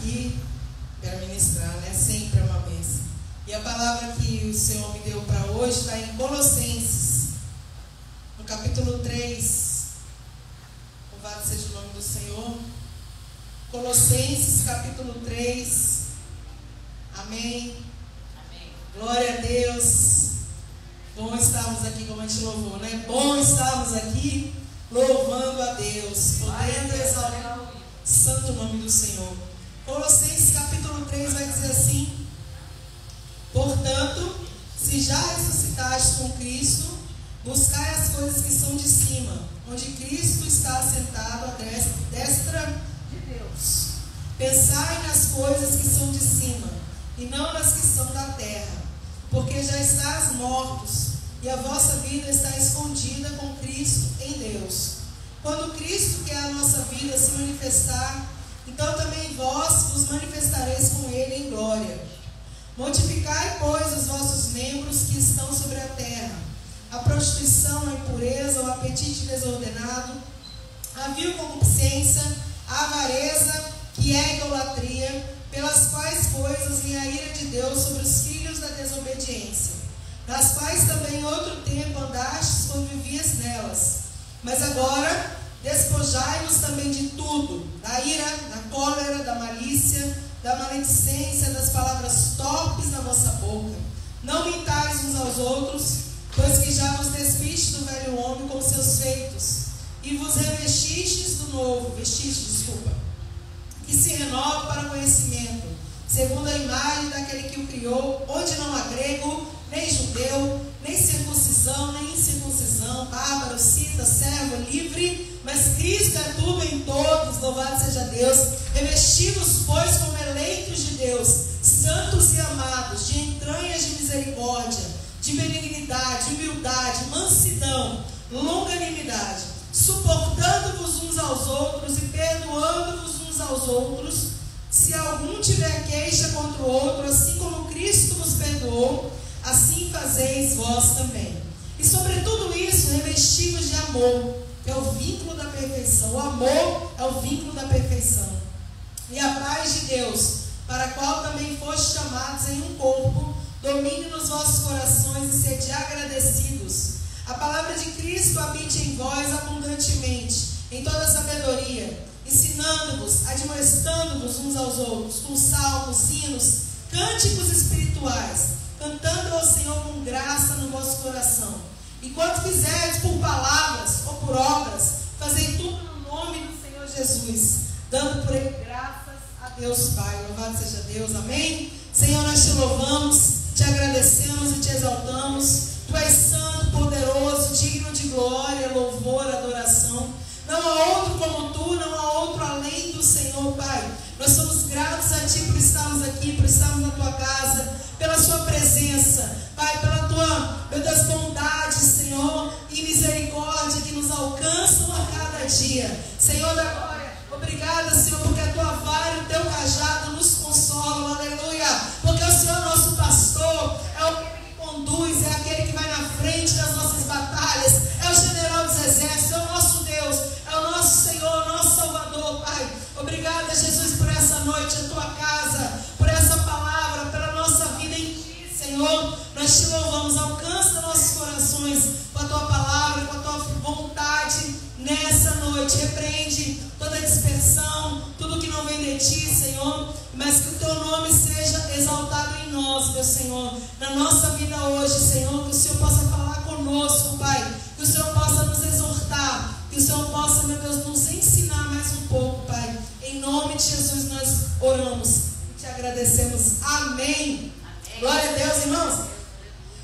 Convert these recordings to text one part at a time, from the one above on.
aqui para ministrar, né? Sempre é uma bênção. E a palavra que o Senhor me deu para hoje está em Colossenses, no capítulo 3. Louvado seja o nome do Senhor. Colossenses, capítulo 3. Amém. Amém. Glória a Deus. Bom estarmos aqui, como a gente louvou, né? Bom estarmos aqui louvando a Deus, podendo exaltar o santo nome do Senhor. Colossenses capítulo 3 vai dizer assim: portanto, se já ressuscitaste com Cristo, buscai as coisas que são de cima, onde Cristo está assentado à destra de Deus. Pensai nas coisas que são de cima, e não nas que são da terra, porque já estáis mortos, e a vossa vida está escondida com Cristo em Deus. Quando Cristo, que é a nossa vida, se manifestar, então também vós vos manifestareis com Ele em glória. Mortificai, pois, os vossos membros que estão sobre a terra: a prostituição, a impureza, o apetite desordenado, a vil concupiscência, a avareza, que é a idolatria, pelas quais coisas vem a ira de Deus sobre os filhos da desobediência, nas quais também em outro tempo andastes quando vivias nelas. Mas agora despojai-vos também de tudo: da ira, da cólera, da malícia, da maledicência, das palavras torpes na vossa boca. Não mintais uns aos outros, pois que já vos despistes do velho homem com seus feitos, e vos revestistes do novo, que se renova para conhecimento, segundo a imagem daquele que o criou, onde não há grego, nem judeu, nem circuncisão, nem incircuncisão, bárbaro, cita, servo, livre, mas Cristo é tudo em todos, louvado seja Deus. Revestidos, pois, como eleitos de Deus, santos e amados, de entranhas de misericórdia, de benignidade, humildade, mansidão, longanimidade, suportando-vos uns aos outros e perdoando-vos uns aos outros, se algum tiver queixa contra o outro, assim como Cristo vos perdoou, assim fazeis vós também. E sobre tudo isso, revestivos de amor, que é o vínculo da perfeição. O amor é o vínculo da perfeição. E a paz de Deus, para a qual também fostes chamados em um corpo, domine nos vossos corações e sede agradecidos. A palavra de Cristo habite em vós abundantemente, em toda sabedoria, ensinando-vos, admoestando-vos uns aos outros, com salmos, hinos, cânticos espirituais, cantando ao Senhor com graça no vosso coração. E quanto fizerdes por palavras ou por obras, fazei tudo no nome do Senhor Jesus, dando por Ele graças a Deus Pai. Louvado seja Deus, amém? Senhor, nós te louvamos, te agradecemos e te exaltamos. Tu és santo, poderoso, digno de glória, louvor, adoração. Não há outro como tu, não há outro além do Senhor, Pai. Nós somos gratos a Ti por estarmos aqui, por estarmos na Tua casa, pela Sua presença, Pai, pela Tua, meu Deus, bondade, Senhor, e misericórdia que nos alcançam a cada dia. Senhor da glória, obrigada, Senhor, porque a Tua vara e o Teu cajado nos consolam, aleluia. Porque o Senhor, nosso pastor, é o que conduz, é aquele que vai na frente das nossas batalhas, é o general dos exércitos, é o nosso Deus, é o nosso Senhor, nosso Salvador, Pai. Obrigada, Jesus, por essa noite, a Tua casa, por essa palavra, pela nossa vida em Ti, Senhor. Nós Te louvamos, alcança nossos corações com a Tua palavra, com a Tua vontade nessa noite. Repreende toda dispersão, tudo que não vem de Ti, Senhor, mas que o Teu nome seja exaltado em nós, meu Senhor, na nossa vida hoje, Senhor, que o Senhor possa falar conosco, Pai, que o Senhor possa nos exortar, que o Senhor possa, meu Deus, nos ensinar mais um pouco, Pai. Em nome de Jesus nós oramos e Te agradecemos. Amém. Glória a Deus, irmãos.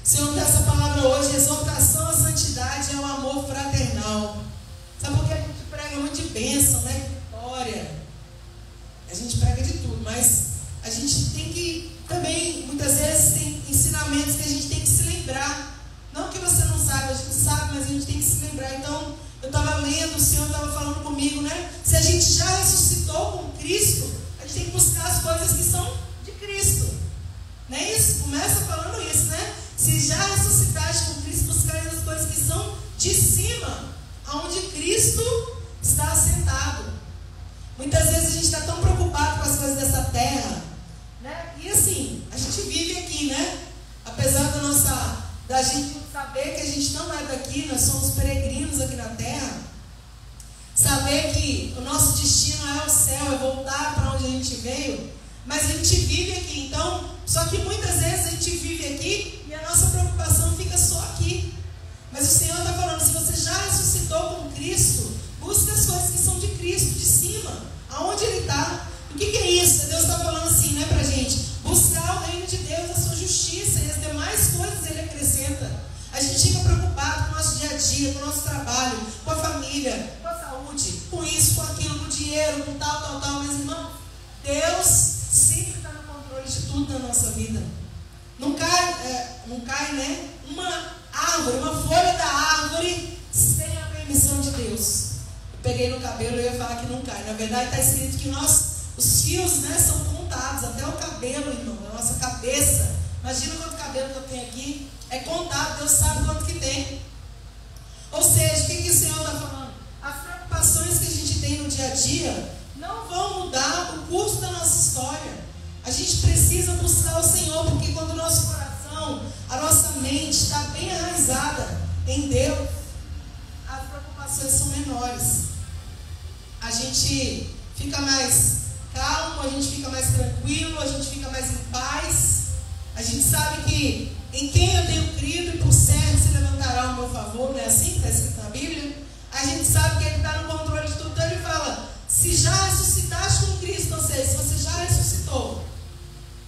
O Senhor dá essa palavra hoje: exortação à santidade e ao amor fraternal. Sabe por que a gente prega muito de bênção, né? Vitória. A gente prega de tudo, mas a gente tem que também, muitas vezes, tem ensinamentos que a gente tem que se lembrar. Não que você não saiba, a gente sabe, mas a gente tem que se lembrar. Então, eu estava lendo, o Senhor estava falando comigo, né? Se a gente já ressuscitou com Cristo, a gente tem que buscar as coisas que são de Cristo. Não é isso? Começa falando isso, né? Se já ressuscitaste com Cristo, buscar as coisas que são de cima, aonde Cristo está assentado. Muitas vezes a gente está tão preocupado com as coisas dessa terra, da gente saber que a gente não é daqui, nós somos peregrinos aqui na terra, saber que o nosso destino é o céu, é voltar para onde a gente veio, mas a gente vive aqui, então, só que muitas vezes a gente vive aqui e a nossa preocupação fica só aqui. Mas o Senhor está falando, se você já ressuscitou com Cristo, busque as coisas que são de Cristo, de cima, aonde Ele está. O que é isso? Deus está falando assim, né, para a gente? Buscar o reino de Deus, a sua justiça, e as demais coisas Ele acrescenta. A gente fica preocupado com o nosso dia a dia, com o nosso trabalho, com a família, com a saúde, com isso, com aquilo, com o dinheiro, com tal, mas irmão, Deus sempre está no controle de tudo na nossa vida. Não cai, né? Uma árvore, uma folha da árvore sem a permissão de Deus. Eu peguei no cabelo e eu ia falar que não cai. Na verdade está escrito que os fios, né, são contados, até o cabelo, irmão, da nossa cabeça. Imagina quanto cabelo que eu tenho aqui. É contado, Deus sabe quanto que tem. Ou seja, o que o Senhor está falando? As preocupações que a gente tem no dia a dia não vão mudar o curso da nossa história. A gente precisa buscar o Senhor, porque quando o nosso coração, a nossa mente está bem enraizada em Deus, as preocupações são menores. A gente fica mais calmo, a gente fica mais tranquilo, a gente fica mais em paz. A gente sabe que em quem eu tenho crido e por certo se levantará ao meu favor, não é assim que está escrito na Bíblia? A gente sabe que Ele está no controle de tudo, então Ele fala, se já ressuscitaste com Cristo, ou seja, se você já ressuscitou,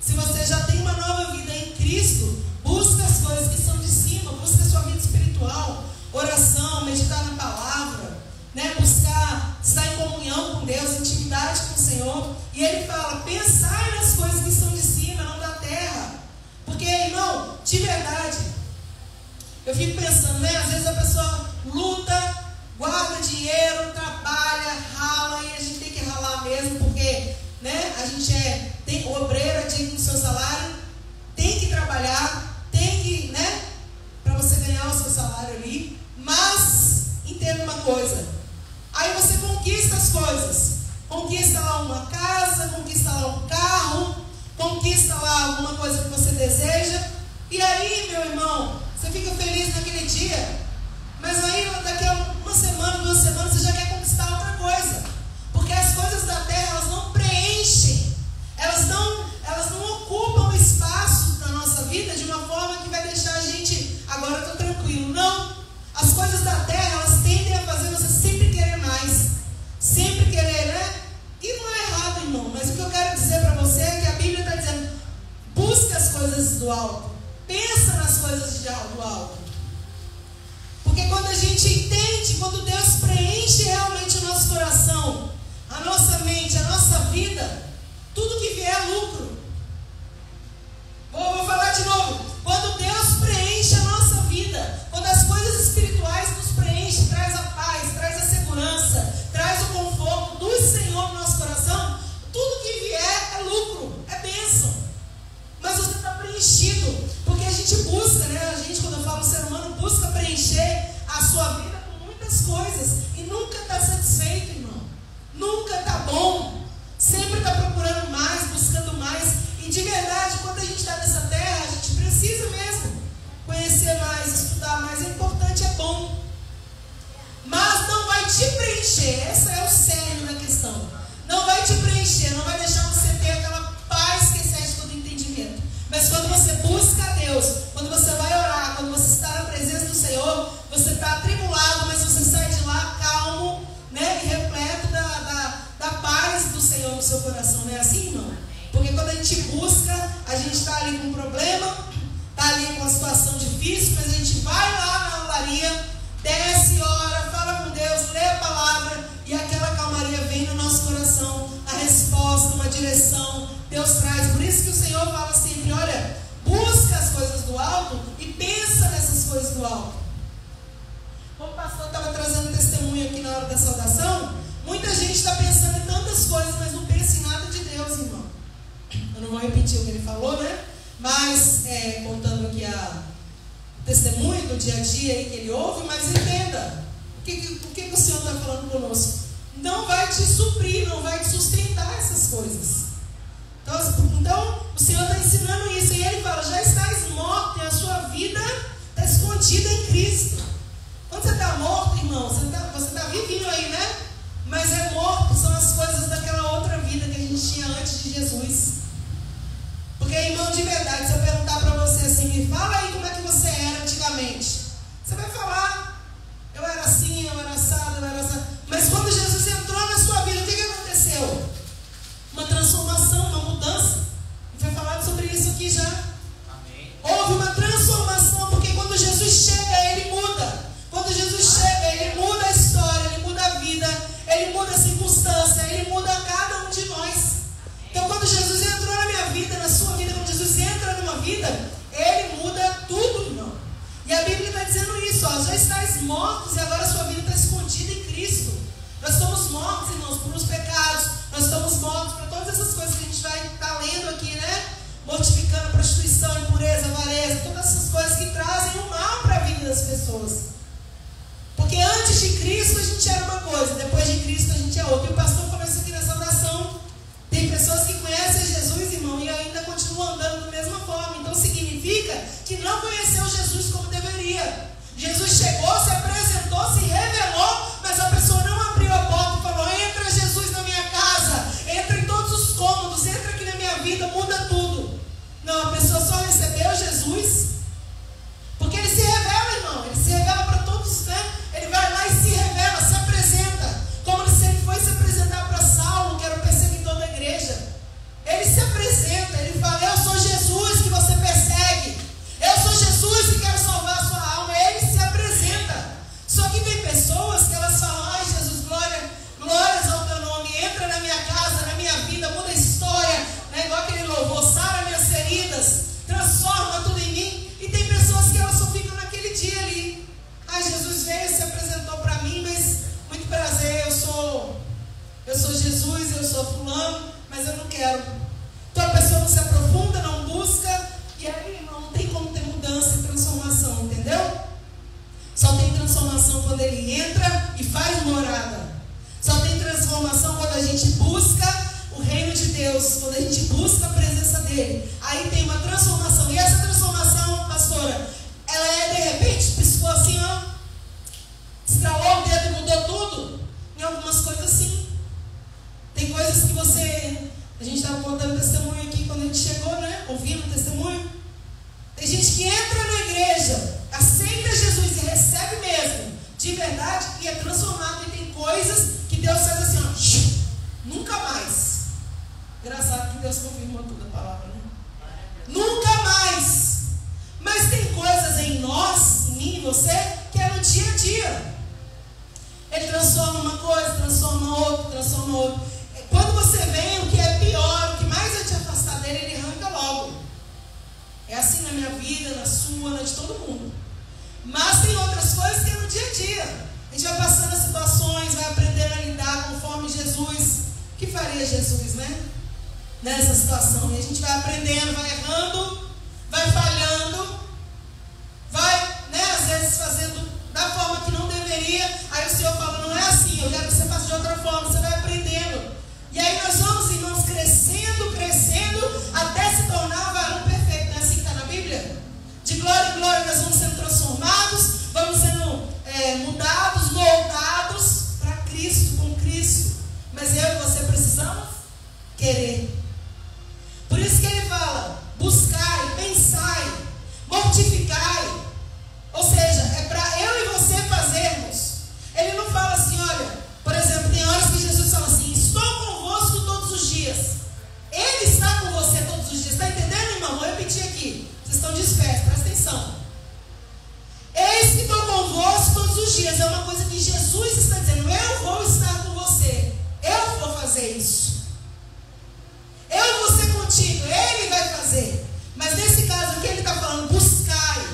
se você já tem uma nova vida em Cristo, busca as coisas que são de cima, busca a sua vida espiritual, oração, meditar na palavra, né? Buscar estar em comunhão com Deus, intimidade com o Senhor. E Ele fala, pensai nas coisas que são de cima, não da terra. Porque, irmão, de verdade, eu fico pensando, né? Às vezes a pessoa luta, guarda dinheiro, trabalha, rala, e a gente tem que ralar mesmo, porque, né, a gente tem o obreiro é digno do seu salário, tem que trabalhar, tem que, né, para você ganhar o seu salário ali, mas entenda uma coisa, aí você conquista as coisas, conquista lá uma casa, conquista lá um carro, conquista lá alguma coisa que você deseja, e aí, meu irmão, você fica feliz naquele dia, mas aí daqui a uma semana, 2 semanas, você já quer conquistar outra coisa, porque as coisas da terra, elas não preenchem, elas não ocupam o espaço da nossa vida de uma forma que vai deixar a gente, agora eu estou tranquilo. Não, as coisas da terra, elas tendem a fazer você sempre querer mais, sempre querer, né? E não é errado, irmão, mas o que eu quero dizer para você é que a Bíblia está dizendo, busca as coisas do alto, pensa nas coisas do alto, porque quando a gente entende, quando Deus preenche realmente o nosso coração, a nossa mente, a nossa vida, tudo que vier é lucro. Vou falar de novo. Quando Deus preenche a nossa vida, quando as coisas espirituais nos preenchem, traz a paz, traz a segurança, traz o conforto do Senhor no nosso coração, tudo que vier é lucro, é bênção. Mas você está preenchido, porque a gente busca, né? A gente, quando eu falo ser humano, busca preencher a sua vida com muitas coisas e nunca está satisfeito, irmão. Nunca está bom. Sempre está procurando mais, buscando mais. E de verdade, quando a gente está nessa terra, a gente precisa mesmo conhecer mais, estudar mais. É importante, é bom. Mas não vai te preencher. Esse é o cerne da questão. Não vai te preencher, não vai deixar você ter aquela paz que excede todo entendimento. Mas quando você busca a Deus, quando você vai orar, quando você está na presença do Senhor, você está atribulado, mas você sai de lá calmo, né, e repleto da paz do Senhor no seu coração. Não é assim, irmão? Porque quando a gente busca, a gente está ali com um problema, está ali com uma situação difícil, mas a gente vai lá na olaria, desce, ora, fala com Deus, lê a palavra, e aquela calmaria vem no nosso coração, a resposta, uma direção, Deus traz. Por isso que o Senhor fala sempre, olha, busca as coisas do alto e pensa nessas coisas do alto. Como o pastor estava trazendo testemunho aqui na hora da saudação, muita gente está pensando em tantas coisas, mas não pensa em nada de Deus, irmão. Eu não vou repetir o que ele falou, né? Mas, contando aqui o testemunho do dia a dia aí que ele ouve, mas entenda, o que o Senhor está falando conosco? Não vai te suprir, não vai te sustentar essas coisas. Então o Senhor está ensinando isso, e ele fala, já estáis mortos, e a sua vida está escondida em Cristo. Quando você está morto, irmão, você está vivinho aí, né? Mas é morto, são as coisas daquela outra vida que a gente tinha antes de Jesus. Porque, irmão, de verdade, se eu perguntar para você assim, me fala aí como é que você era antigamente. Você vai falar, eu era assim, eu era assado, eu era assado. Mas quando Jesus entrou na sua vida, o que aconteceu? Uma transformação, uma mudança. Foi falado sobre isso aqui já. Amém. Houve uma transformação, porque quando Jesus chega, Ele muda. Quando Jesus chega, Ele muda a história, Ele muda a vida, Ele muda a circunstância, Ele muda cada um de nós. Então, quando Jesus entrou na minha vida, na sua vida, quando Jesus entra numa vida, Ele muda tudo, irmão. E a Bíblia está dizendo isso, ó, já estáis mortos e agora a sua vida está escondida em Cristo. Nós estamos mortos, irmãos, por uns pecados, nós estamos mortos para todas essas coisas que a gente vai estar lendo aqui, né? Mortificando prostituição, impureza, avareza, todas essas coisas que trazem o mal para a vida das pessoas. Porque antes de Cristo a gente era uma coisa, depois de Cristo a gente é outra. E o pastor falou isso aqui nessa oração. Tem pessoas que conhecem Jesus, irmão, e ainda continuam andando da mesma forma. Então significa que não conheceu Jesus como deveria. Jesus chegou, se apresentou, se revelou, mas a pessoa não abriu a porta e falou: entra Jesus na minha casa, entra em todos os cômodos, entra aqui na minha vida, muda tudo. Não, a pessoa só recebeu Jesus porque Ele se revela, irmão. Ele se revela para todos, né? Ele vai lá e se revela, se apresenta, como se Ele foi se apresentar para Saulo, que era o perseguidor da igreja. Ele se apresenta, Ele fala: eu sou Jesus que você persegue, eu sou Jesus que quero salvar a sua alma. Ele se apresenta. Só que tem pessoas que elas falam: ai Jesus, glórias ao teu nome, entra na minha casa, na minha vida, muda a história, né? Igual aquele louvor, sara minhas feridas, transforma tudo em mim. E tem pessoas que elas só ficam naquele dia ali: ai, Jesus veio, se apresentou para mim, mas muito prazer, eu sou Jesus, eu sou fulano, mas eu não quero. Então a pessoa não se aprofunda, não busca, e aí, irmão, não tem como ter mudança e transformação, entendeu? Só tem transformação quando Ele entra e faz morada. Só tem transformação quando a gente busca o reino de Deus, quando a gente busca a presença dEle. Aí tem uma transformação. E essa transformação, pastora, ela é de repente, piscou assim, ó, estralou o dedo e mudou tudo? Em algumas coisas sim. Tem coisas que a gente estava contando testemunho aqui quando a gente chegou, né? Ouvindo o testemunho. Tem gente que entra na igreja, aceita Jesus e recebe mesmo, de verdade, e é transformado. E tem coisas que Deus faz assim, ó, nunca mais. Engraçado que Deus confirmou toda a palavra, né? Nunca mais. Mas tem coisas em nós, em mim e você, que é no dia a dia. Ele transforma uma coisa, transforma outra, transforma outra. Quando você vem, o que é pior, o que mais vai te afastar dele, Ele arranca logo. É assim na minha vida, na sua, na de todo mundo. Mas tem outras coisas que é no dia a dia. A gente vai passando as situações, vai aprendendo a lidar conforme Jesus. O que faria Jesus, né? Nessa situação. E a gente vai aprendendo, vai errando, vai falhando, vai, né, às vezes fazendo da forma que não deveria. Aí o Senhor fala: não é assim, eu quero que você faça de outra forma. Você vai aprendendo. E aí nós vamos, irmãos, crescendo, até se tornar varão perfeito. Não é assim que está na Bíblia? De glória em glória nós vamos sendo transformados, vamos sendo mudados, moldados para Cristo, com Cristo. Mas eu e você precisamos querer. Por isso que Ele fala: buscai, pensai, mortificai. Ou seja, é para eu e você fazermos. Ele não fala assim, olha, por exemplo, tem horas que Jesus fala assim: estou convosco todos os dias. Ele está com você todos os dias. Está entendendo, irmão? Vou repetir aqui. Vocês estão dispersos, presta atenção. Eis que estou convosco todos os dias. É uma coisa que Jesus está dizendo: eu vou estar com você. Eu vou fazer isso. Eu vou ser contigo. Ele vai fazer. Mas nesse caso aqui Ele está falando: buscai,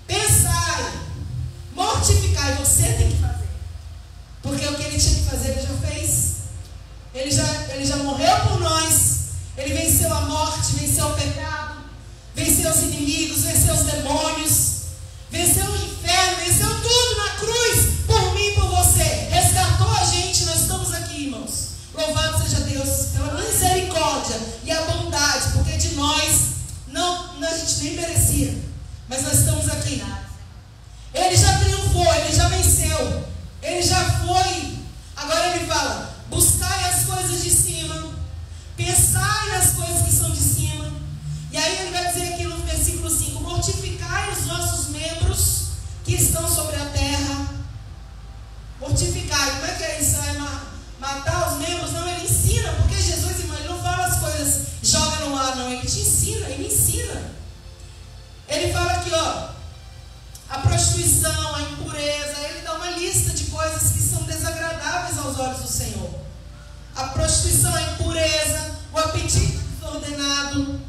pensai, mortificai. Você tem que fazer. Porque o que Ele tinha que fazer Ele já fez. Ele já morreu por nós. Ele venceu a morte, venceu o pecado, venceu os inimigos, venceu os demônios, venceu o inferno, venceu tudo na cruz, por mim e por você. Resgatou a gente, nós estamos aqui, irmãos. Louvado seja Deus pela misericórdia e a bondade, porque de nós a gente nem merecia. Mas nós estamos aqui. Ele já triunfou, ele já venceu, ele já foi. Agora ele fala: buscai as coisas de cima, pensai nas coisas que são de cima. E aí ele vai dizer aqui no versículo 5: mortificai os vossos membros que estão sobre a terra. Mortificai, como é que é isso? Vai matar os membros? Não, ele ensina, porque Jesus, irmão, ele não fala as coisas, joga no ar, não, ele te ensina, ele ensina. Ele fala aqui, ó, a prostituição, a impureza, ele dá uma lista de coisas que são desagradáveis aos olhos do Senhor. A prostituição, a impureza, o apetite desordenado,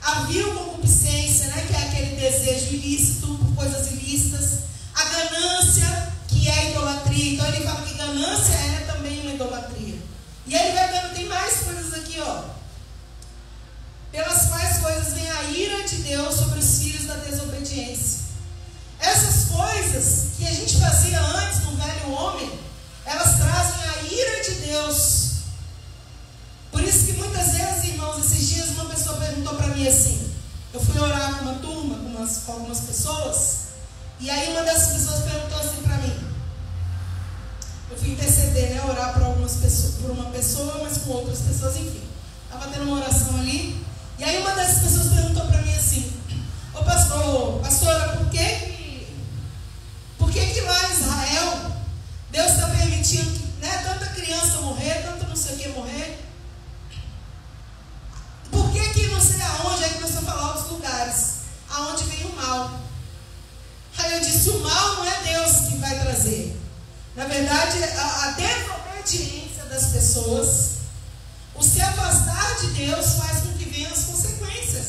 a vil concupiscência, né, que é aquele desejo ilícito por coisas ilícitas, a ganância, que é a idolatria. Então ele fala que ganância é também uma idolatria. E ele vai dando, tem mais coisas aqui, ó. Pelas quais coisas vem a ira de Deus sobre os filhos da desobediência. Essas coisas que a gente fazia antes no velho homem, elas trazem a ira de Deus. Por isso que muitas vezes, irmãos, esses dias uma pessoa perguntou para mim assim, eu fui orar com uma turma, com algumas pessoas, e aí uma dessas pessoas perguntou assim para mim, eu fui interceder, né, orar por algumas pessoas, por uma pessoa, mas com outras pessoas, enfim. Estava tendo uma oração ali, e aí uma dessas pessoas perguntou para mim assim, ô pastora, por que lá em Israel Deus está permitindo que, né, tanta criança morrer, tanto não sei o que morrer? Por que não sei aonde? Aí começou a falar outros lugares, aonde vem o mal. Aí eu disse, o mal não é Deus que vai trazer. Na verdade, a desobediência das pessoas, o se afastar de Deus faz com que venham as consequências.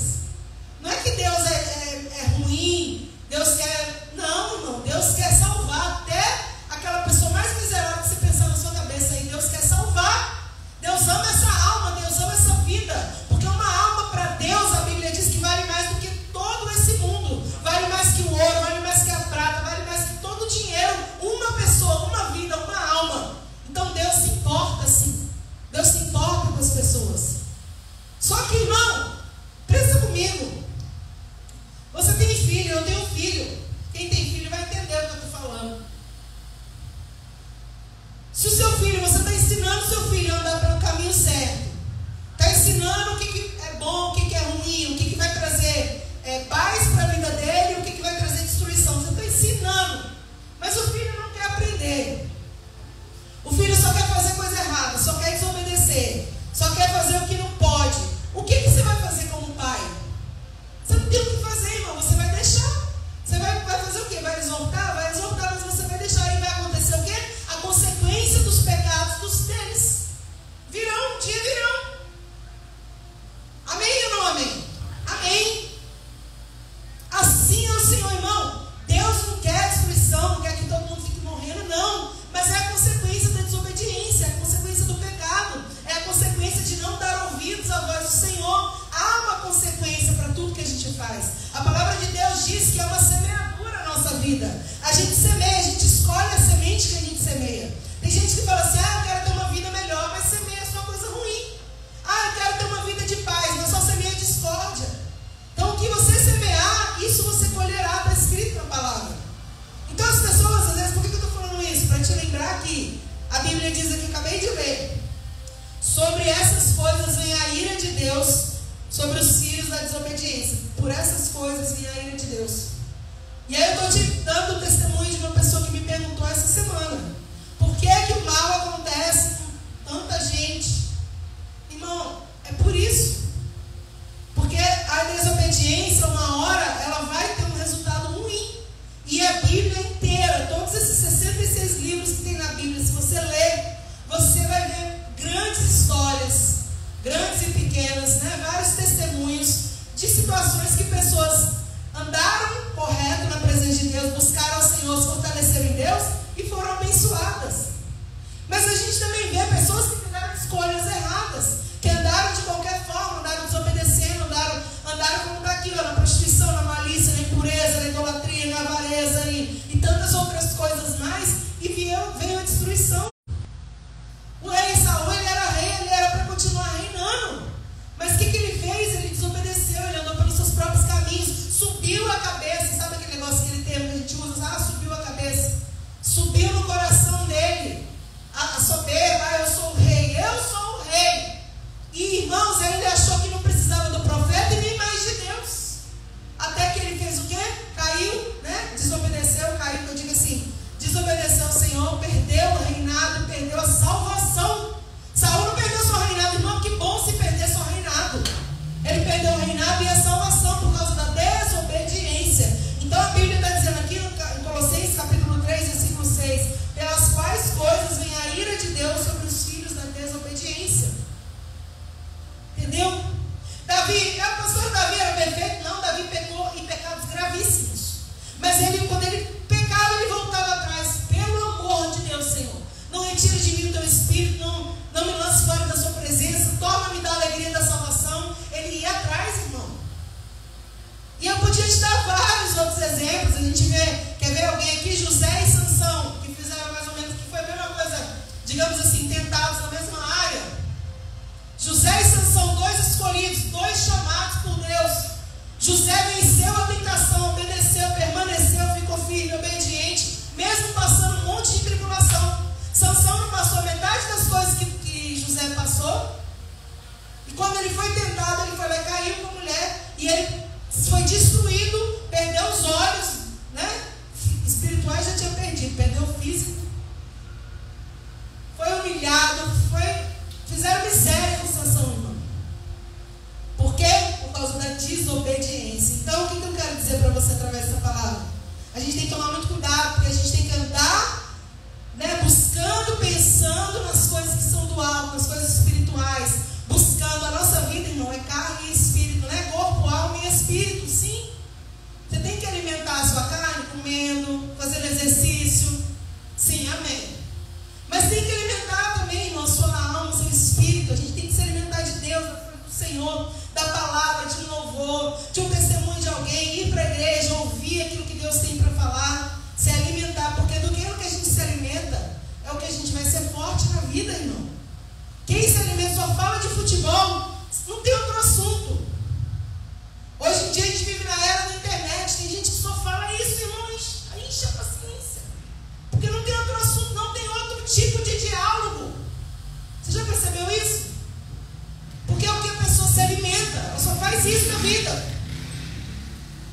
Não é que Deus é ruim, Deus quer... Não, irmão, Deus quer salvar até aquela pessoa mais miserável que você pensar na sua cabeça aí. Deus quer salvar. Deus ama essa alma, Deus ama essa vida. Porque uma alma para Deus, a Bíblia diz que vale mais do que todo esse mundo. Vale mais que o ouro, vale mais que a prata, vale mais que todo o dinheiro. Uma pessoa, uma vida, uma alma. Então Deus se importa, sim. Deus se importa com as pessoas. Só que, irmão, pensa comigo. Você tem filho, eu tenho filho. Quem tem filho vai entender o que eu estou falando. Se o seu filho, você está ensinando o seu filho a andar pelo caminho certo, está ensinando o que é bom, o que é ruim, o que vai trazer paz para a vida dele, o que vai trazer destruição. Você está ensinando, mas o filho não quer aprender. O filho só quer fazer coisa errada, só quer desobedecer, só quer fazer o que não pode. O que você vai fazer como pai? Você não tem o que fazer, irmão, você vai deixar. Você vai fazer o quê? Vai exortar? Vai exortar, mas você vai deixar. Aí vai acontecer o quê? A consequência dos pecados dos deles. Virão, um dia virão. Amém ou não amém? Amém. Assim é o Senhor, irmão. Deus não quer destruição, não quer que todo mundo fique morrendo, não. Mas é a consequência da desobediência, é a consequência do pecado, é a consequência de não dar ouvidos à voz do Senhor. Há uma consequência para tudo que a gente faz. A palavra de Deus diz que é uma semeadura na nossa vida. A gente semeia, a gente escolhe a semente que a gente semeia. Tem gente que fala assim, eu quero ter uma vida melhor, mas semeia só coisa ruim. Eu quero ter uma vida de paz, mas só semeia discórdia. Então o que você semear, isso você colherá, está escrito na palavra. Então as pessoas, às vezes, por que eu estou falando isso? Para te lembrar que a Bíblia diz aqui, acabei de ler, sobre essas coisas vem a ira de Deus sobre os filhos da desobediência. Por essas coisas vem a ira de Deus. E aí eu estou te dando o testemunho de uma pessoa que me perguntou essa semana. Por que o mal acontece com tanta gente? Irmão, é por isso. Porque a desobediência, uma hora, ela vai ter um resultado ruim. E a Bíblia inteira, todos esses 66 livros que tem na Bíblia, se você ler, você vai ver grandes histórias, grandes e pequenas, né? Vários testemunhos de situações que pessoas andaram correto na presença de Deus, buscaram ao Senhor, se fortaleceram em Deus e foram abençoadas. Mas a gente também vê pessoas que fizeram escolhas erradas, que andaram de qualquer forma, andaram desobedecendo, andaram como está aqui, na prostituição, na malícia, na impureza, na idolatria, na avareza e tantas outras coisas mais, e veio a destruição. O rei Saul, ele era rei, ele era para continuar reinando. Mas o que ele fez? Ele desobedeceu, ele andou pelos seus próprios caminhos, subiu a cabeça. Davi, o pastor Davi era perfeito? Não, Davi pecou em pecados gravíssimos. Mas quando ele pecava, ele voltava atrás. Pelo amor de Deus, Senhor, não retire de mim o teu espírito, não me lance fora da sua presença, torna-me da alegria da salvação. Ele ia atrás, irmão. E eu podia te dar vários outros exemplos. A gente quer ver alguém aqui, José e Sansão, que fizeram mais ou menos, que foi a mesma coisa, digamos assim, tentados na mesma área. José e Sansão, dois escolhidos, dois chamados por Deus. José venceu a tentação, obedeceu, permaneceu, ficou firme, obediente, mesmo passando um monte de tribulação. Sansão não passou metade das coisas que José passou. E quando ele foi tentado, ele foi lá e caiu com a mulher. E ele foi destruído, perdeu os olhos, né? Espirituais já tinha perdido, perdeu o físico. Foi humilhado, fizeram miséria com Sansão, irmão. Por quê? Por causa da desobediência. Então, o que eu quero dizer para você através dessa palavra? A gente tem que tomar muito cuidado, porque a gente tem que andar, né, buscando, pensando nas coisas que são do alto, nas coisas espirituais. Buscando, a nossa vida, irmão, é carne e espírito, né? Corpo, alma e espírito, sim. Você tem que alimentar a sua carne comendo, fazendo exercício. Sim, amém. Mas tem que alimentar também, irmão, a sua alma, o seu espírito. A gente tem que se alimentar de Deus, do Senhor, da palavra, de um louvor, de um testemunho de alguém, ir para a igreja, ouvir aquilo que Deus tem para falar, se alimentar, porque do que a gente se alimenta é o que a gente vai ser forte na vida, irmão. Quem se alimenta só fala de futebol, não tem outro assunto. Hoje em dia a gente vive na era da internet, tem gente que só fala isso, irmãos, aí enche a paciência, porque não tem outro assunto, não tem outro tipo de diálogo. Você já percebeu isso? Porque é o que a pessoa se alimenta, ela só faz isso na vida.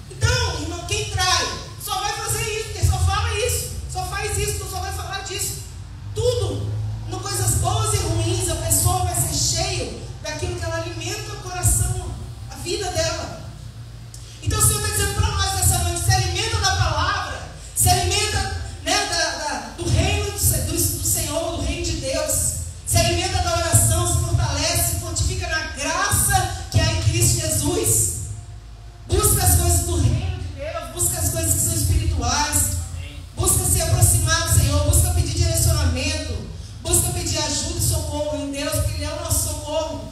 Então, irmão, quem trai só vai fazer isso, porque só fala isso, só faz isso, só vai falar disso. Tudo, no coisas boas e ruins, a pessoa vai ser cheia daquilo que ela alimenta o coração, a vida dela. Então o Senhor está dizendo para nós nessa noite, se alimenta da palavra, se alimenta, né, do reino do Senhor, do reino de Deus, se alimenta da oração, se fortalece, se fortifica na graça que há em Cristo Jesus. Busca as coisas do reino de Deus, busca as coisas que são espirituais, busca se aproximar do Senhor, busca pedir direcionamento, busca pedir ajuda e socorro em Deus, porque Ele é o nosso socorro.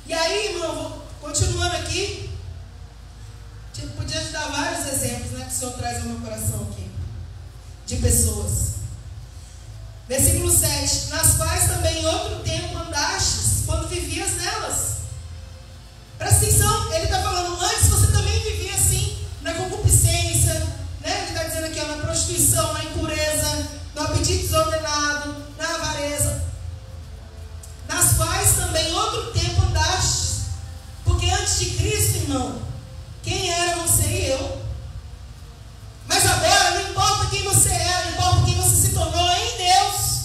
E aí, irmão, continuando aqui, podia te dar vários exemplos, né, que o Senhor traz ao meu coração aqui, de pessoas. Versículo 7, nas quais também em outro tempo andastes, quando vivias nelas. Presta atenção, ele está falando, antes você também vivia assim, na concupiscência, né? Ele está dizendo aqui, ó, na prostituição, na impureza, no apetite desordenado, na avareza. Nas quais também em outro tempo andastes, porque antes de Cristo, irmão, quem era você e eu? Mas agora não importa quem você era, não importa quem você se tornou em Deus,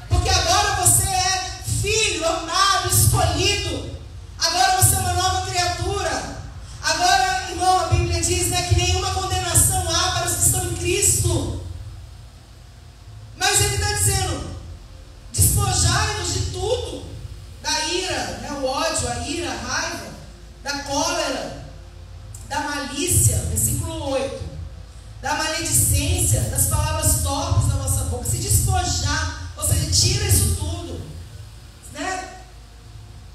porque agora você é filho, amado, escolhido. Agora você é uma nova criatura. Agora, irmão, a Bíblia diz, né, que nenhuma condenação há para os que estão em Cristo. Mas ele está dizendo, despojai-nos de tudo, da ira, né, o ódio, a ira, a raiva, da cólera, da malícia, versículo 8, da maledicência, das palavras torpes da vossa boca, se despojar, ou seja, tira isso tudo, né?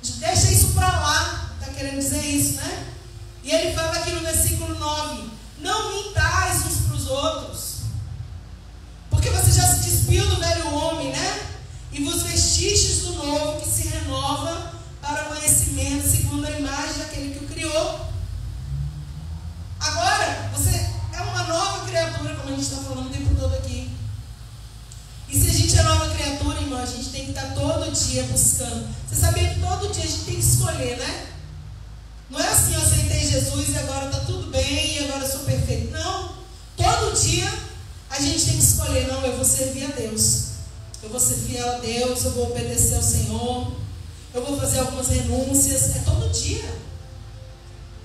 Deixa isso para lá, está querendo dizer isso, né? E ele fala aqui no versículo 9, não mintais uns para os outros, porque você já se despiu do velho homem, né? E vos vestistes do novo, que se renova para conhecimento, segundo a imagem daquele que o criou. Agora, você é uma nova criatura, como a gente está falando o tempo todo aqui. E se a gente é nova criatura, irmão, a gente tem que estar todo dia buscando. Você sabia que todo dia a gente tem que escolher, né? Não é assim, eu aceitei Jesus e agora está tudo bem, e agora eu sou perfeito. Não. Todo dia a gente tem que escolher, não, eu vou servir a Deus. Eu vou ser fiel a Deus, eu vou obedecer ao Senhor, eu vou fazer algumas renúncias. É todo dia.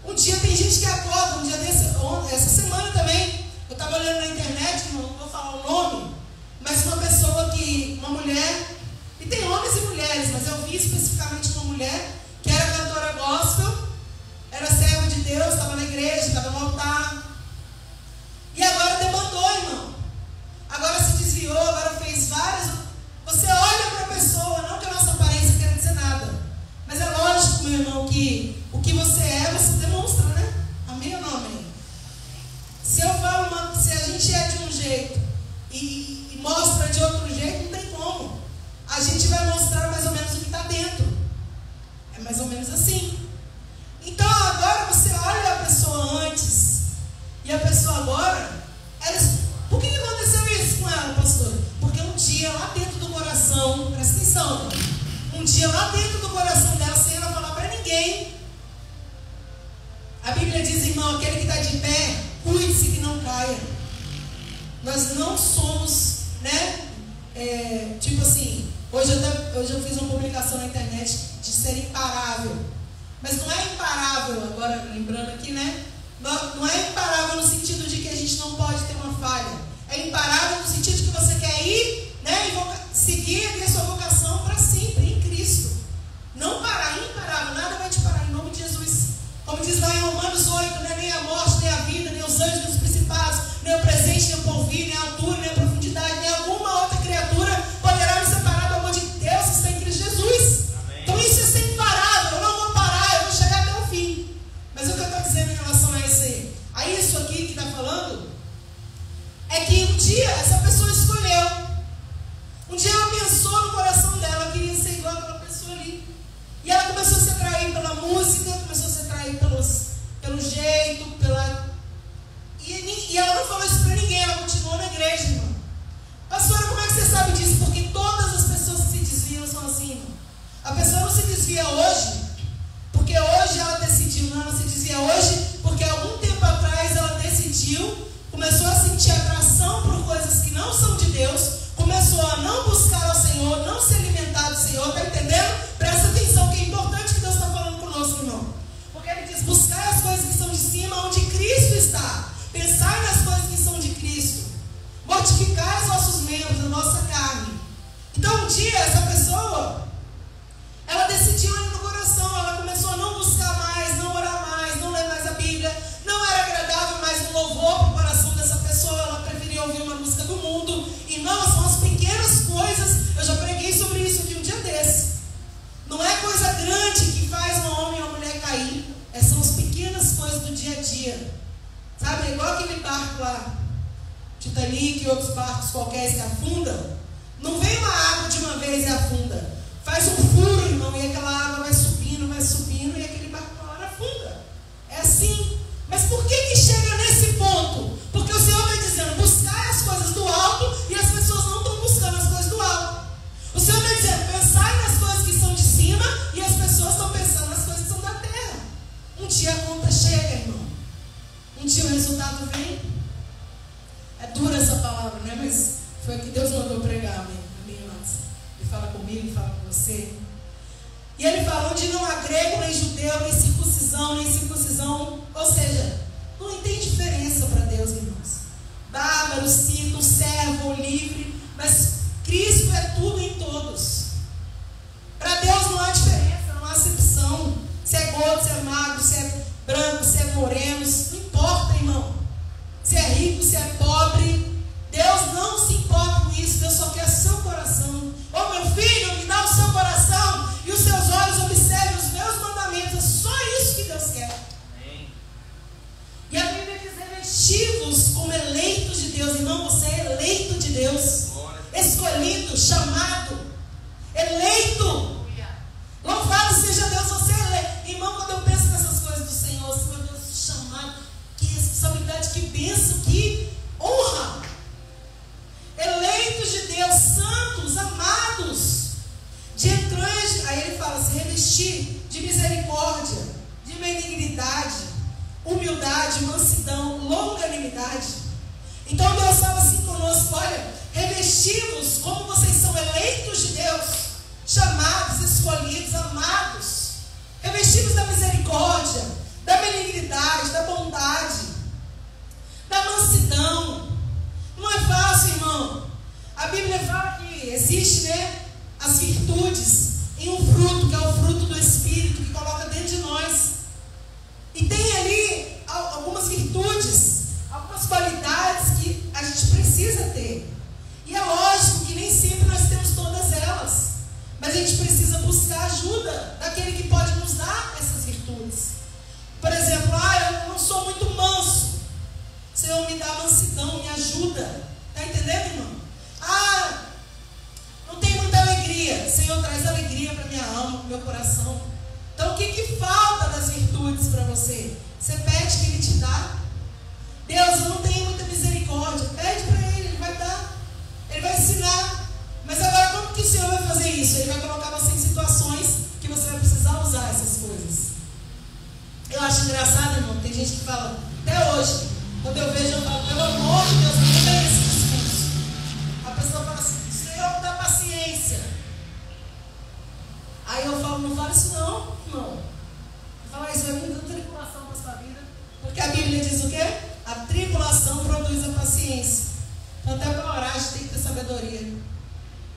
Um dia tem gente que acorda, um dia desse, essa semana também, eu estava olhando na internet, não vou falar o nome, mas uma pessoa uma mulher, e tem homens e mulheres, mas eu vi especificamente uma mulher, que era cantora gospel, o que você é, você demonstra, né? Amém ou não amém? Se a gente é de um jeito e mostra de outro jeito, não tem como. A gente vai mostrar mais ou menos o que está dentro. É mais ou menos assim. Então agora você olha a pessoa antes e a pessoa agora. Por que aconteceu isso com ela, pastor? Porque um dia lá dentro do coração, presta atenção, um dia lá dentro do coração dela, sem ela falar para ninguém, a Bíblia diz, irmão, aquele que está de pé, cuide-se que não caia. Nós não somos, né? Tipo assim, hoje eu fiz uma publicação na internet de ser imparável. Mas não é imparável, agora lembrando aqui, né? Não é imparável no sentido de que a gente não pode ter uma falha. É imparável no sentido de que você quer ir, né? E seguir a sua vocação para sempre, em Cristo. Não parar, imparável, nada vai te parar, em nome de Jesus. Como diz lá em Romanos 8, né? Nem a morte, nem a vida, nem os anjos, nem os principados, nem o presente, nem o porvir, nem a altura, nem a profundidade, nem alguma outra criatura poderá nos separar do amor de Deus que está em Cristo Jesus. Amém. Então isso é ser imparável. Eu não vou parar, eu vou chegar até o fim. Mas o que eu estou dizendo em relação a isso aqui que está falando, é que um dia essa pessoa escolheu. Um dia ela pensou no coração dela, ela queria ser igual aquela pessoa ali. E ela começou a se atrair pela música, começou a se atrair pelo jeito, E ela não falou isso para ninguém, ela continuou na igreja, irmão. Pastora, como é que você sabe disso? Porque todas as pessoas que se desviam são assim, irmão. A pessoa não se desvia hoje, porque hoje ela decidiu, não, ela se desvia hoje, porque algum tempo atrás ela decidiu, começou a sentir atração por coisas que não são de Deus, começou a não buscar ao Senhor, não se alimentar do Senhor, está entendendo? Presta atenção, que é importante que Deus está falando conosco, irmão. Porque Ele diz, buscar as coisas que são de cima, onde Cristo está. Pensar nas coisas que são de Cristo. Mortificar os nossos membros, a nossa carne. Então um dia essa pessoa, ela decidiu ali no coração, ela começou a não buscar mais, não orar mais, não ler mais a Bíblia. Não era agradável mais o louvor para o coração dessa pessoa, ela preferia ouvir uma música do mundo. E não, são as pequenas coisas, eu já preguei sobre isso aqui um dia desse. Não é coisa grande que faz um homem ou uma mulher cair, são as pequenas coisas do dia a dia. Sabe, igual aquele barco lá, Titanic e outros barcos qualquer que afundam. Não vem uma água de uma vez e afunda. Faz um furo, irmão, e aquela água vai subindo, e aquele barco na hora afunda. É assim. Mas por que chega nesse ponto? Porque o Senhor vai dizendo, buscar as coisas do alto, e as pessoas não estão buscando as coisas do alto. O Senhor vai dizendo, pensai nas coisas que são de cima, e as pessoas estão pensando nas coisas que são da terra. Um dia a conta chega, irmão. Um dia o resultado vem. É dura essa palavra, né? Mas foi o que Deus mandou pregar, amém, irmãos? Ele fala comigo, fala com você. E ele fala, onde não há grego, nem judeu, nem circuncisão. Ou seja, não tem diferença para Deus, irmãos. Bárbaro, cito, servo, livre. Mas Cristo é tudo em todos. Para Deus não há diferença, não há acepção. Se é gordo, se é magro, se é branco, se é moreno, não importa, irmão. Se é rico, se é pobre, Deus não se importa com isso. Deus só quer seu coração. Ô meu filho, me dá o seu coração e os seus olhos observem os meus mandamentos. É só isso que Deus quer. Amém. E a Bíblia diz, revesti-vos como eleitos de Deus. Irmão, você é eleito de Deus. Escolhido, chamado, eleito. Louvado seja Deus, você é eleito. Irmão, quando eu penso nessas coisas do Senhor, meu Deus, chamado, que responsabilidade, que bênção, que honra. Eleitos de Deus, santos, amados, de entranhas, aí ele fala, se revestir de misericórdia, de benignidade, humildade, mansidão, longanimidade. Então Deus fala assim conosco, olha, revestimos como vocês são eleitos de Deus, chamados, escolhidos, amados, revestidos da misericórdia, da benignidade, da bondade, da mansidão. Não é fácil, irmão. A Bíblia fala que existe, né, as virtudes em um fruto, que é o fruto do Espírito, que coloca dentro de nós. E tem ali algumas virtudes, algumas qualidades que a gente precisa ter. E é lógico que nem sempre nós temos todas elas. Mas a gente precisa buscar ajuda daquele que meu coração. Então o que falta das virtudes para você? Você pede que Ele te dá. Deus, eu não tenho muita misericórdia. Pede para Ele, Ele vai dar. Ele vai ensinar. Mas agora como que o Senhor vai fazer isso? Ele vai colocar você em situações que você vai precisar usar essas coisas. Eu acho engraçado, irmão. Tem gente que fala, até hoje, quando eu vejo, eu falo, pelo amor de Deus, não tem esse discurso. A pessoa fala assim, Senhor, dá paciência. Aí eu falo, não fala isso não, irmão. Fala isso, vai me dando tribulação para a sua vida. Porque a Bíblia diz o quê? A tribulação produz a paciência. Então até para orar a gente tem que ter sabedoria.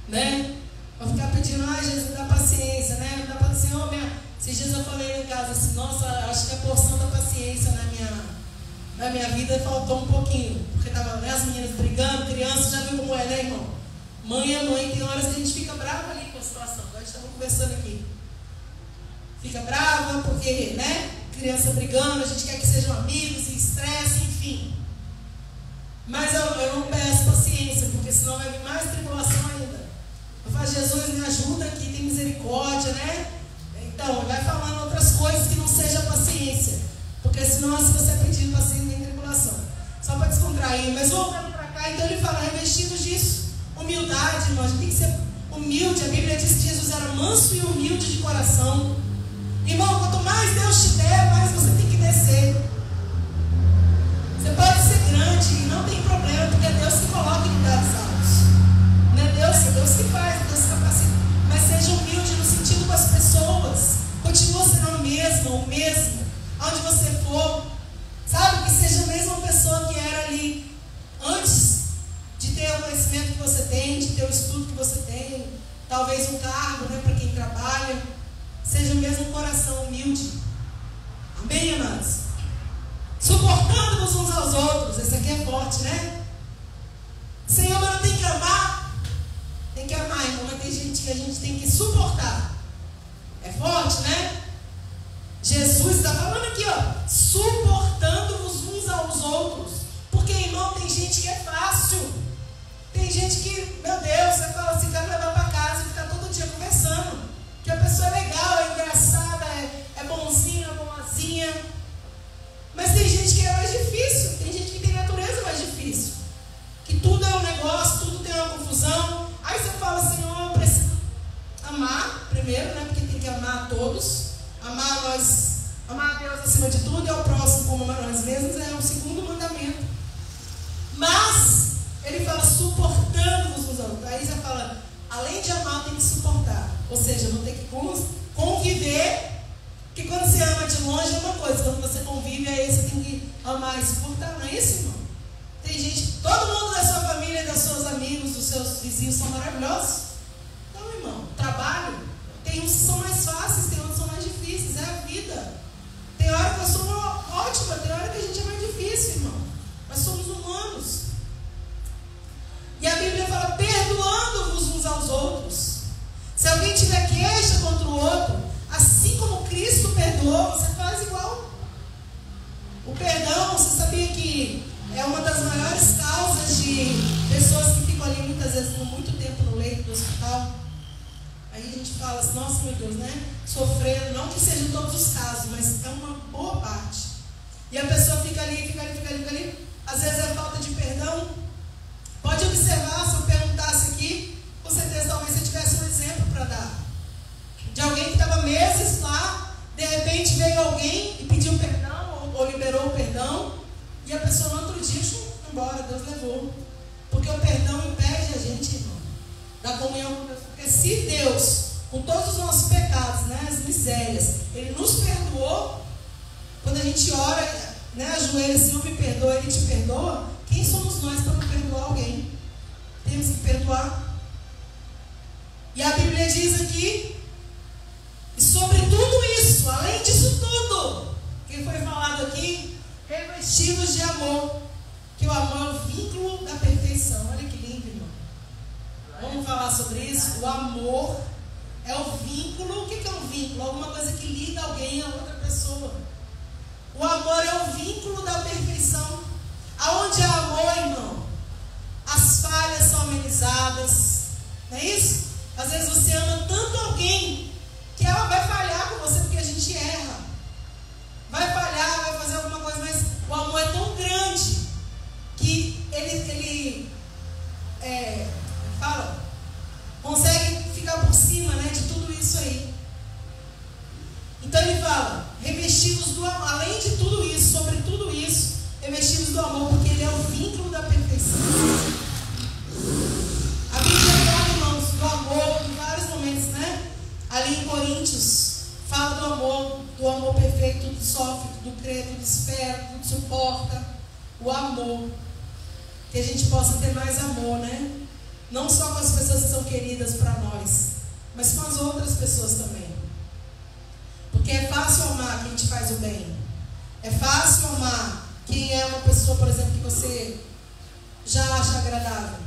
Né? Para ficar pedindo, Jesus, dá paciência, né? Não dá para dizer, Senhor, esses dias eu falei em casa assim, nossa, acho que a porção da paciência na minha vida faltou um pouquinho. Porque estavam as meninas brigando, criança, já viu como é, né, irmão? Mãe é mãe, tem horas que a gente fica brava ali com a situação. Agora a gente estava conversando aqui. Fica brava porque, né? Criança brigando, a gente quer que sejam amigos, se estresse, enfim. Mas eu não peço paciência, porque senão vai vir mais tribulação ainda. Eu falo, Jesus, me ajuda aqui, tem misericórdia, né? Então, vai falando outras coisas que não seja paciência. Porque senão, se você pedir paciência, tem tribulação. Só para descontrair. Mas voltando para cá, então ele fala, revestidos disso. Humildade, irmão. A gente tem que ser humilde. A Bíblia diz que Jesus era manso e humilde de coração. Irmão, quanto mais Deus te der, mais você tem que descer. Você pode ser grande e não tem problema, porque é Deus que coloca em lugares altos. Não é Deus que faz, Deus que capacita. Mas seja humilde no sentido com as pessoas. Continua sendo o mesmo. Onde você for. Sabe? Que seja a mesma pessoa que era ali antes de ter o conhecimento que você tem, de ter o estudo que você tem. Talvez um cargo, né, para quem trabalha. Seja o mesmo coração humilde. Amém, amados? Suportando-vos uns aos outros. Esse aqui é forte, né? Senhor, mas não tem que amar? Tem que amar, irmão, mas tem gente que a gente tem que suportar. É forte, né? Jesus está falando aqui, ó, suportando-vos uns aos outros. Porque, irmão, tem gente que é fácil. Tem gente que, meu Deus, você fala assim, quero levar para casa e ficar todo dia conversando. Que a pessoa é legal, é engraçada, é bonzinha, boazinha. Mas tem gente que é mais difícil. Tem gente que tem natureza mais difícil. Que tudo é um negócio, tudo tem uma confusão. Aí você fala, Senhor, eu preciso amar primeiro, né? Porque tem que amar a todos. Amar a Deus acima de tudo e ao próximo como a nós mesmos é o segundo mandamento. Mas ele fala suportando-vos uns aos outros. Aí você fala, além de amar, tem que suportar. Ou seja, vou ter que conviver. Porque quando você ama de longe é uma coisa, quando você convive, aí você tem que amar e suportar. Não é isso, irmão? Tem gente, todo mundo da sua família, dos seus amigos, dos seus vizinhos são maravilhosos. Então, irmão, trabalho, tem uns que são mais fáceis, tem outros que são mais difíceis, é a vida. Tem hora que eu sou ótima, tem hora que a gente é mais difícil, irmão. Nós somos humanos. E a Bíblia fala, perdoando-vos uns aos outros. Se alguém tiver queixa contra o outro, assim como Cristo perdoou, você faz igual. O perdão, você sabia que é uma das maiores causas de pessoas que ficam ali muitas vezes por muito tempo no leito do hospital? Aí a gente fala assim, nossa, meu Deus, né? Sofrendo, não que sejam todos os casos, mas é uma boa parte. E a pessoa fica ali. Às vezes é falta de perdão. Pode observar, se eu perguntasse aqui, com certeza talvez você tivesse um exemplo para dar. De alguém que estava meses lá, de repente veio alguém e pediu perdão, ou liberou o perdão, e a pessoa no outro dia foi embora, Deus levou. Porque o perdão impede a gente, irmão, da comunhão com Deus. Porque se Deus, com todos os nossos pecados, né, as misérias, Ele nos perdoou, quando a gente ora, né, ajoelha, Senhor me perdoa, Ele te perdoa, quem somos nós para não perdoar alguém? Temos que perdoar. E a Bíblia diz aqui, e sobre tudo isso, além disso tudo, que foi falado aqui, revestidos de amor, que o amor é o vínculo da perfeição. Olha que lindo, irmão. Vamos falar sobre isso? O amor é o vínculo. O que é um vínculo? Alguma coisa que liga alguém a outra pessoa. O amor é o vínculo da perfeição. Aonde há amor, irmão, as falhas são amenizadas. Não é isso? Às vezes você ama tanto alguém que ela vai falhar com você, porque a gente erra. Vai falhar, vai fazer alguma coisa, mas o amor é tão grande que ele consegue ficar por cima, né, de tudo isso aí. Então ele fala, revestidos do amor, além de tudo isso, sobre tudo isso, revestidos do amor, porque ele é o vínculo da perfeição. A Bíblia fala, irmãos, do amor em vários momentos, né? Ali em Coríntios, fala do amor perfeito, tudo sofre, tudo crê, tudo espera, tudo suporta. O amor. Que a gente possa ter mais amor, né? Não só com as pessoas que são queridas para nós, mas com as outras pessoas também. Porque é fácil amar quem te faz o bem. É fácil amar quem é uma pessoa, por exemplo, que você já acha agradável.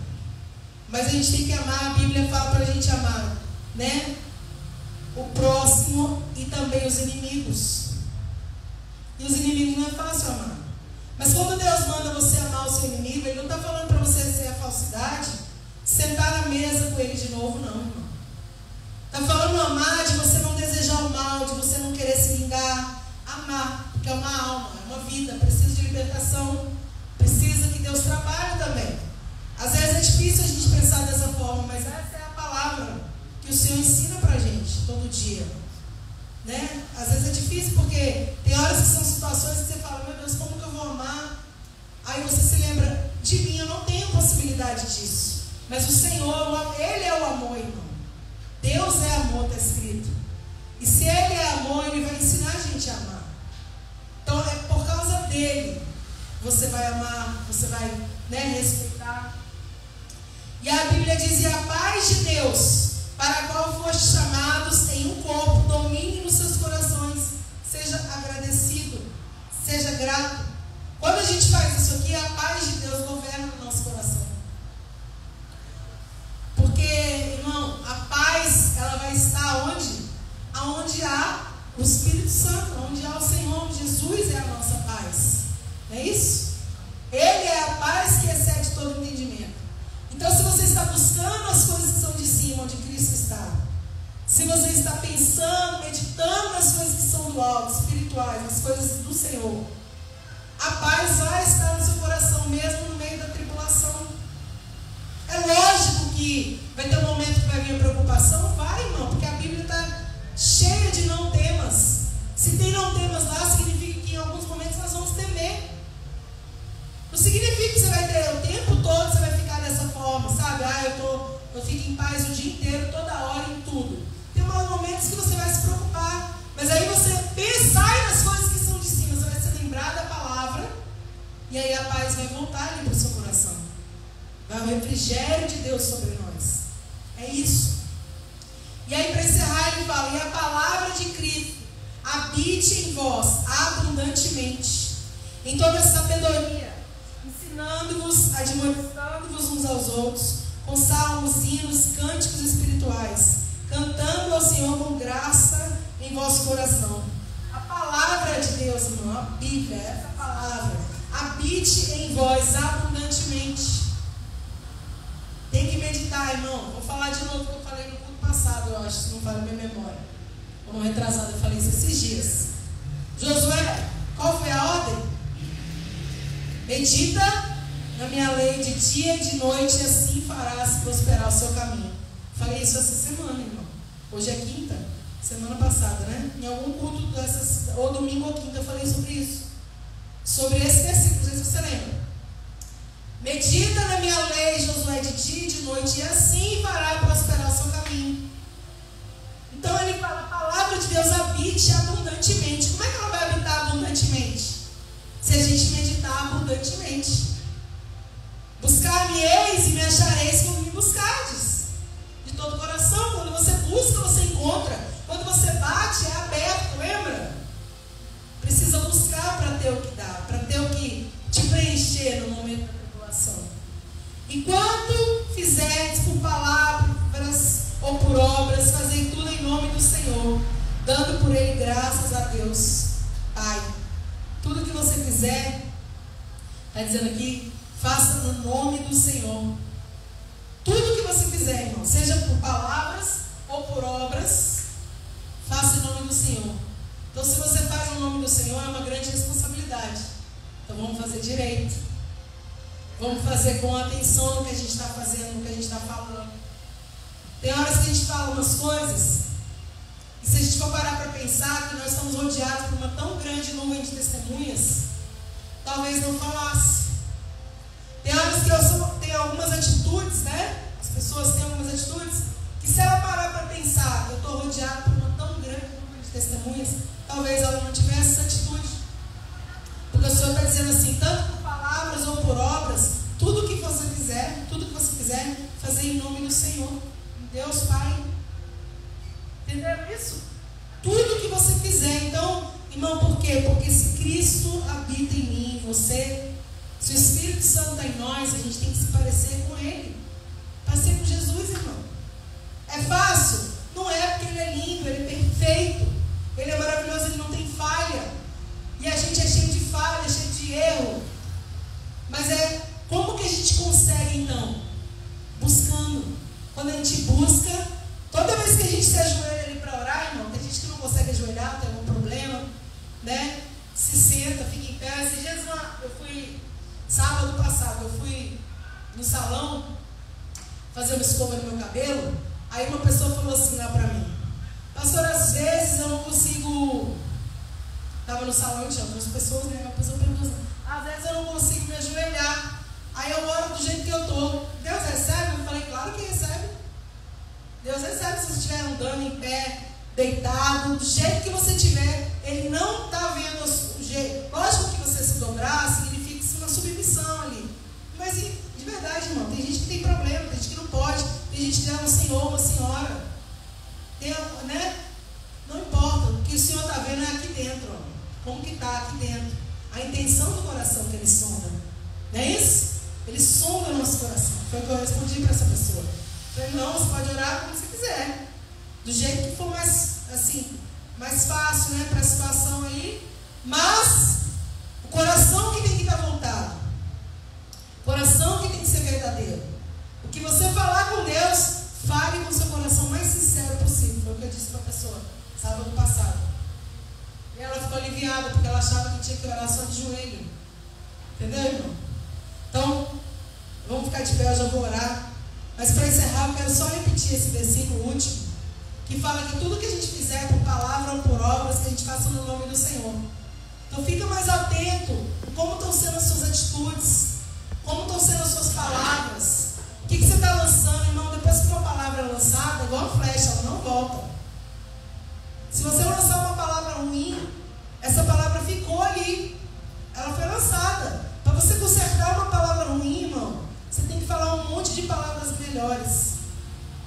Mas a gente tem que amar, a Bíblia fala para a gente amar, né? O próximo e também os inimigos. E os inimigos não é fácil amar. Mas quando Deus manda você amar o seu inimigo, Ele não está falando para você ser a falsidade, sentar na mesa com ele de novo, não, irmão. Está falando amar de você não desejar o mal, de você não querer se vingar. Amar, porque é uma alma, é uma vida, precisa de libertação, precisa que Deus trabalhe também. Às vezes é difícil a gente pensar dessa forma, mas essa é a palavra que o Senhor ensina para a gente todo dia, né? Às vezes é difícil porque tem horas que são situações que você fala, meu Deus, como que eu vou amar? Aí você se lembra, de mim eu não tenho possibilidade disso, mas o Senhor, Ele é o amor, irmão. Deus é amor, está escrito. E se Ele é amor, Ele vai ensinar a gente a amar. Então é por causa dEle você vai amar, você vai, né, respeitar. E a Bíblia diz, e a paz de Deus, para a qual foste chamados em um corpo, domine nos seus corações. Seja agradecido, seja grato. Quando a gente faz isso aqui, a paz de Deus governa no nosso coração. Porque, irmão, a paz, ela vai estar onde? Aonde há o Espírito Santo, onde há o Senhor. Jesus é a nossa paz. Não é isso? Ele é a paz que excede todo entendimento. Então, se você está buscando as coisas que são de cima, onde Cristo está, se você está pensando, meditando nas coisas que são do alto, espirituais, nas coisas do Senhor, a paz vai estar no seu coração, mesmo no meio da tribulação. É lógico que vai ter um momento que vai vir a preocupação, vai, irmão, porque a Bíblia está cheia de não temas. Se tem não temas lá, significa que em alguns momentos nós vamos temer. Não significa que você vai ter o tempo todo, você vai ficar dessa forma, sabe? Eu fico em paz o dia inteiro, toda hora, em tudo. Tem momentos que você vai se preocupar, mas aí você pensar nas coisas que são de cima, você vai se lembrar da palavra, e aí a paz vai voltar ali para o seu coração. Vai o refrigério de Deus sobre nós. É isso. E aí, para encerrar, ele fala, e a palavra de Cristo habite em vós abundantemente, em toda sabedoria, ensinando-vos, admoestando-vos uns aos outros, com salmos, hinos, cânticos espirituais, cantando ao Senhor com graça em vosso coração. A palavra de Deus, irmão, a Bíblia, essa palavra, habite em vós abundantemente. Tem que meditar, irmão. Vou falar de novo o que eu falei no culto passado, eu acho, se não falha a minha memória. Como retrasado, eu falei isso esses dias. Josué, qual foi a ordem? Medita na minha lei de dia e de noite, e assim farás prosperar o seu caminho. Falei isso essa semana, irmão. Hoje é quinta, semana passada, né? Em algum culto dessas, ou domingo ou quinta, eu falei sobre isso. Sobre esse versículo, não sei se você lembra. Medita na minha lei, Josué, de dia e de noite, e assim fará prosperar o seu caminho. Então ele fala, a palavra de Deus habite abundantemente. Como é que ela vai habitar abundantemente? Se a gente meditar abundantemente. Buscar-me-eis e me achareis quando me buscardes. De todo o coração, quando você busca, você encontra. Quando você bate, é aberto, lembra? Precisa buscar para ter o que dá, para ter o que te preencher no momento da tribulação. Enquanto fizerdes por palavras ou por obras, fazei tudo em nome do Senhor, dando por Ele graças a Deus, Pai. Tudo que você fizer, está dizendo aqui, faça no nome do Senhor. Tudo que você fizer, irmão, seja por palavras ou por obras, faça em nome do Senhor. Então, se você faz em nome do Senhor, é uma grande responsabilidade. Então, vamos fazer direito. Vamos fazer com atenção no que a gente está fazendo, no que a gente está falando. Tem horas que a gente fala umas coisas, e se a gente for parar para pensar que nós estamos rodeados por uma tão grande nuvem de testemunhas, talvez não falasse. Tem horas que eu tenho algumas atitudes, né? As pessoas têm algumas atitudes, que se ela parar para pensar, eu estou rodeado por uma tão grande nuvem de testemunhas, talvez ela não tivesse essa atitude. Porque o Senhor está dizendo assim, tanto por palavras ou por obras, tudo que você quiser, fazer em nome do Senhor, Deus Pai. Entenderam isso? Tudo que você fizer. Então, irmão, por quê? Porque se Cristo habita em mim, em você, se o Espírito Santo está em nós, a gente tem que se parecer com Ele. Parecer com Jesus, irmão. É fácil? Não é, porque Ele é lindo, Ele é perfeito, Ele é maravilhoso, Ele não tem falha. E a gente é cheio de falha, cheio de erro. Mas como que a gente consegue então? Buscando. Quando a gente busca, toda vez que a gente se ajoelha ali para orar, irmão, tem gente que não consegue ajoelhar, tem algum problema, né? Se senta, fica em pé. Esses dias eu fui, sábado passado, eu fui no salão fazer uma escova no meu cabelo. Aí uma pessoa falou assim lá para mim: pastor, às vezes eu não consigo. Estava no salão, tinha outras pessoas, né? Uma pessoa perguntou assim: às vezes eu não consigo me ajoelhar. Aí eu oro do jeito que eu estou. Deus recebe? Eu falei, claro que recebe. Deus recebe se você estiver andando em pé, deitado, do jeito que você estiver. Ele não está vendo o jeito. Lógico que você se dobrar significa uma submissão ali. Mas de verdade, irmão, tem gente que tem problema, tem gente que não pode, tem gente que é um senhor, uma senhora. Né? Não importa, o que o Senhor está vendo é aqui dentro, ó. Como que está aqui dentro. A intenção do coração que Ele sonda. Não é isso? Ele sonda o nosso coração. Foi o que eu respondi para essa pessoa. Eu falei, não, você pode orar como você quiser. Do jeito que for mais fácil, né, para a situação aí. Mas o coração que tem que estar voltado. O coração que tem que ser verdadeiro. O que você falar com Deus, fale com o seu coração mais sincero possível. Foi o que eu disse para a pessoa sábado passado. E ela ficou aliviada, porque ela achava que tinha que orar só de joelho. Entendeu, irmão? Então, vamos ficar de pé, eu já vou orar. Mas para encerrar, eu quero só repetir esse versículo último, que fala que tudo que a gente fizer por palavra ou por obras, que a gente faça no nome do Senhor. Então fica mais atento como estão sendo as suas atitudes, como estão sendo as suas palavras. O que você está lançando, irmão? Depois que uma palavra é lançada, igual a flecha, ela não volta. Se você lançar uma palavra ruim, essa palavra ficou ali. Ela foi lançada. Para você consertar uma palavra ruim, irmão, você tem que falar um monte de palavras melhores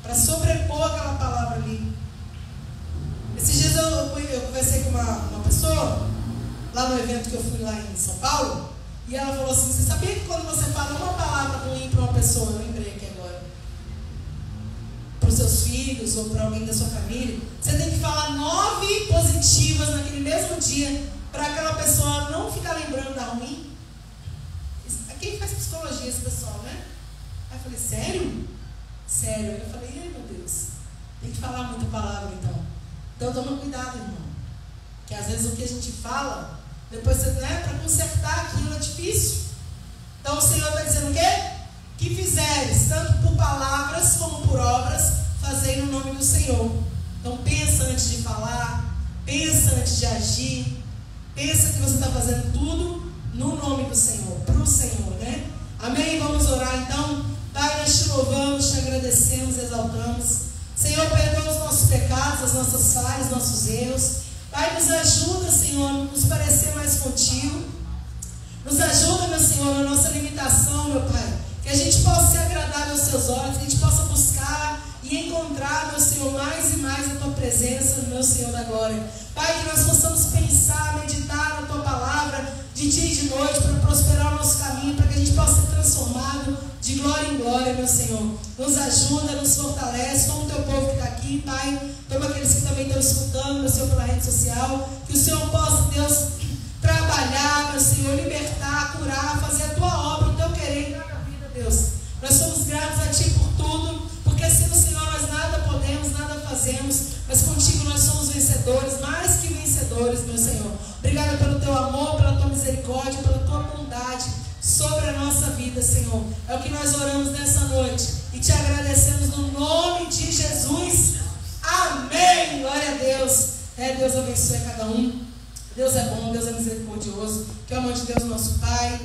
para sobrepor aquela palavra ali. Esses dias eu conversei com uma pessoa lá no evento que eu fui lá em São Paulo, e ela falou assim: você sabia que quando você fala uma palavra ruim para uma pessoa, eu lembrei aqui agora, para os seus filhos ou para alguém da sua família, você tem que falar 9 positivas naquele mesmo dia para aquela pessoa não ficar lembrando da ruim? Quem faz psicologia esse pessoal, né? Aí eu falei, sério? Sério. Aí eu falei, ai meu Deus, tem que falar muita palavra então. Então toma cuidado, irmão. Que às vezes o que a gente fala, depois você, né, para consertar aquilo é difícil. Então o Senhor está dizendo o quê? Que fizeres, tanto por palavras como por obras, fazei no nome do Senhor. Então pensa antes de falar, pensa antes de agir, pensa que você está fazendo tudo no nome do Senhor, para o Senhor, né? Amém? Vamos orar então. Pai, nós te louvamos, te agradecemos, exaltamos. Senhor, perdoa os nossos pecados, as nossas falhas, nossos erros. Pai, nos ajuda, Senhor, a nos parecer mais contigo. Nos ajuda, meu Senhor, na nossa limitação, meu Pai. Que a gente possa ser agradável aos Teus olhos, que a gente possa buscar e encontrar, meu Senhor, mais e mais a Tua presença, meu Senhor da glória. Pai, que nós possamos pensar, meditar na Tua palavra de dia e de noite, para prosperar o nosso caminho, para que a gente possa ser transformado de glória em glória, meu Senhor. Nos ajuda, nos fortalece, toma o Teu povo que está aqui, Pai, toma aqueles que também estão escutando, meu Senhor, pela rede social, que o Senhor possa, Deus, trabalhar, meu Senhor, libertar, curar, fazer a Tua obra, o Teu querer em cada vida, Deus. Nós somos gratos a Ti por tudo, porque sem o Senhor nós nada podemos, nada fazemos, mas contigo nós somos vencedores. vencedores, meu Senhor. Obrigada pelo teu amor, pela tua misericórdia, pela tua bondade sobre a nossa vida, Senhor. É o que nós oramos nessa noite e te agradecemos no nome de Jesus. Amém. Glória a Deus. Deus abençoe a cada um. Deus é bom, Deus é misericordioso. Que o amor de Deus, nosso Pai,